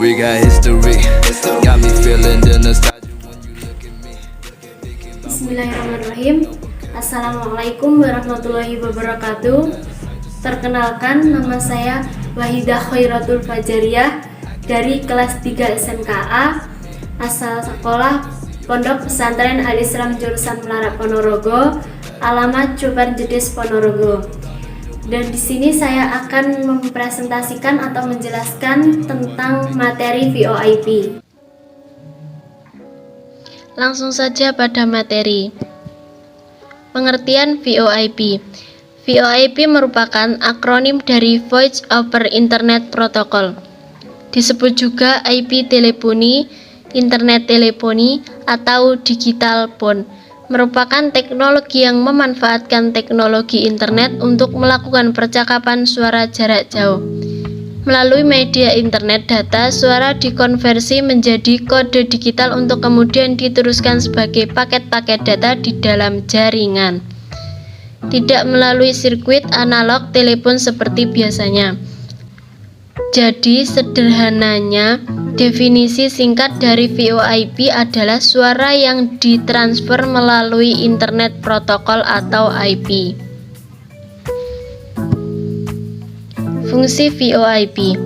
We got history, got me feeling the nostalgia when you look at me. Bismillahirrahmanirrahim. Assalamualaikum warahmatullahi wabarakatuh. Perkenalkan, nama saya Wahidah Khairatul Fajariyah dari kelas 3 SMKA, asal sekolah Pondok Pesantren Al-Islam jurusan Melarat Ponorogo, alamat Cuper Jedes Ponorogo. Dan di sini saya akan mempresentasikan atau menjelaskan tentang materi VoIP. Langsung saja pada materi. Pengertian VoIP. VoIP merupakan akronim dari Voice over Internet Protocol. Disebut juga IP teleponi, internet teleponi, atau digital phone. Merupakan teknologi yang memanfaatkan teknologi internet untuk melakukan percakapan suara jarak jauh. Melalui media internet, data suara dikonversi menjadi kode digital untuk kemudian diteruskan sebagai paket-paket data di dalam jaringan. Tidak melalui sirkuit analog telepon seperti biasanya. Jadi sederhananya, definisi singkat dari VoIP adalah suara yang ditransfer melalui internet protokol atau IP. Fungsi VoIP.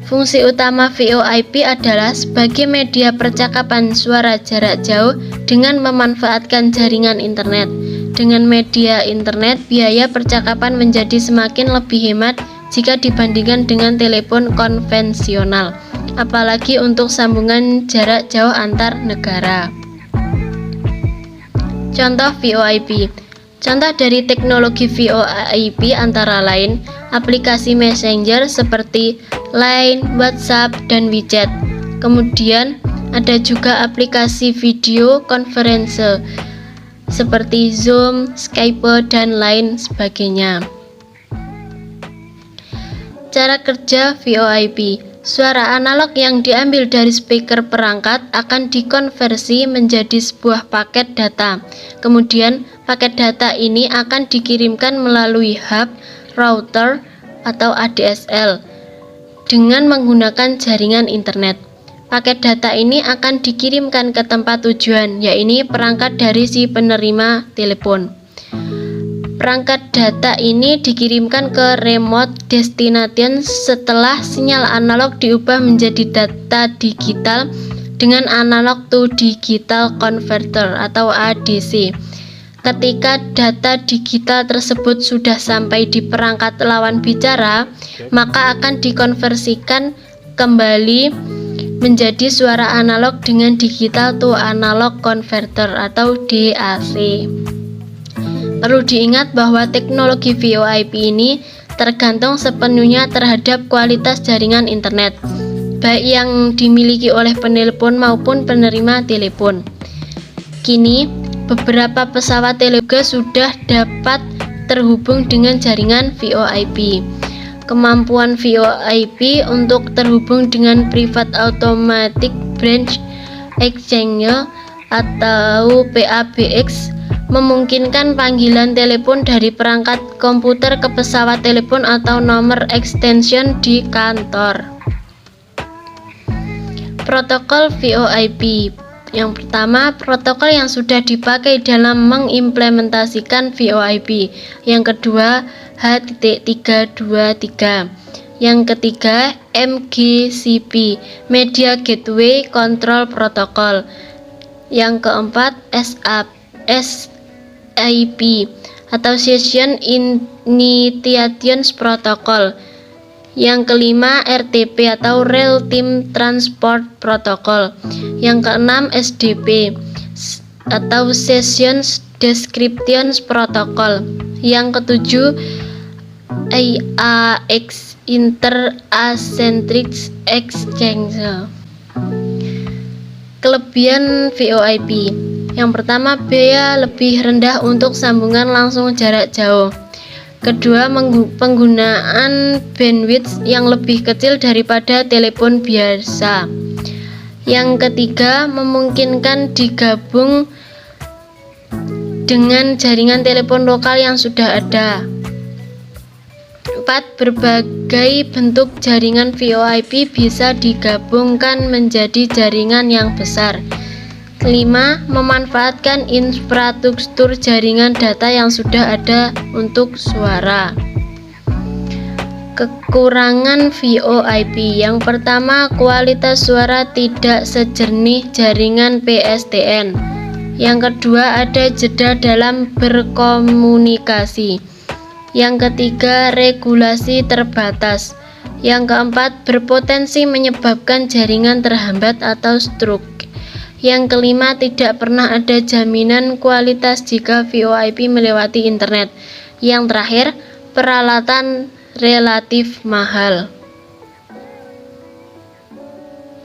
Fungsi utama VoIP adalah sebagai media percakapan suara jarak jauh dengan memanfaatkan jaringan internet. Dengan media internet, biaya percakapan menjadi semakin lebih hemat jika dibandingkan dengan telepon konvensional, apalagi untuk sambungan jarak jauh antar negara. Contoh VoIP. Contoh dari teknologi VoIP antara lain aplikasi messenger seperti Line, WhatsApp, dan WeChat. Kemudian ada juga aplikasi video conference seperti Zoom, Skype, dan lain sebagainya. Cara kerja VoIP. Suara analog yang diambil dari speaker perangkat akan dikonversi menjadi sebuah paket data. Kemudian, paket data ini akan dikirimkan melalui hub, router, atau ADSL dengan menggunakan jaringan internet. Paket data ini akan dikirimkan ke tempat tujuan, yaitu perangkat dari si penerima telepon. Perangkat data ini dikirimkan ke remote destination setelah sinyal analog diubah menjadi data digital dengan analog to digital converter atau ADC. Ketika data digital tersebut sudah sampai di perangkat lawan bicara, maka akan dikonversikan kembali menjadi suara analog dengan digital to analog converter atau DAC. Perlu diingat bahwa teknologi VoIP ini tergantung sepenuhnya terhadap kualitas jaringan internet, baik yang dimiliki oleh penelpon maupun penerima telepon. Kini, beberapa pesawat telepon sudah dapat terhubung dengan jaringan VoIP. Kemampuan VoIP untuk terhubung dengan Private Automatic Branch Exchange atau PABX memungkinkan panggilan telepon dari perangkat komputer ke pesawat telepon atau nomor extension di kantor. Protokol VoIP. Yang pertama, protokol yang sudah dipakai dalam mengimplementasikan VoIP. Yang kedua, H.323. Yang ketiga, MGCP, Media Gateway Control Protocol. Yang keempat, SIP atau Session Initiation Protocol. Yang kelima, RTP atau Real Time Transport Protocol. Yang keenam, SDP atau Session Description Protocol. Yang ketujuh, IAX Inter-Asynchronous Exchange. Kelebihan VoIP. Yang pertama, biaya lebih rendah untuk sambungan langsung jarak jauh. Kedua, penggunaan bandwidth yang lebih kecil daripada telepon biasa. Yang ketiga, memungkinkan digabung dengan jaringan telepon lokal yang sudah ada. keempat, berbagai bentuk jaringan VoIP bisa digabungkan menjadi jaringan yang besar. Kelima, memanfaatkan infrastruktur jaringan data yang sudah ada untuk suara. Kekurangan VoIP. Yang pertama, kualitas suara tidak sejernih jaringan PSTN. Yang kedua, ada jeda dalam berkomunikasi. Yang ketiga, regulasi terbatas. Yang keempat, berpotensi menyebabkan jaringan terhambat atau stroke. Yang kelima, tidak pernah ada jaminan kualitas jika VoIP melewati internet. Yang terakhir, peralatan relatif mahal.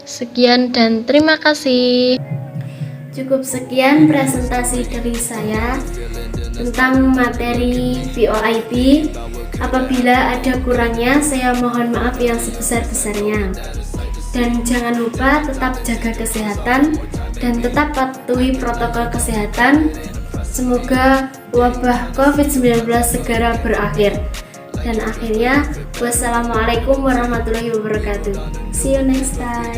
Sekian dan terima kasih. Cukup sekian presentasi dari saya tentang materi VoIP. Apabila ada kurangnya, saya mohon maaf yang sebesar-besarnya. Dan jangan lupa tetap jaga kesehatan dan tetap patuhi protokol kesehatan. Semoga wabah COVID-19 segera berakhir. Dan akhirnya, wassalamualaikum warahmatullahi wabarakatuh. See you next time.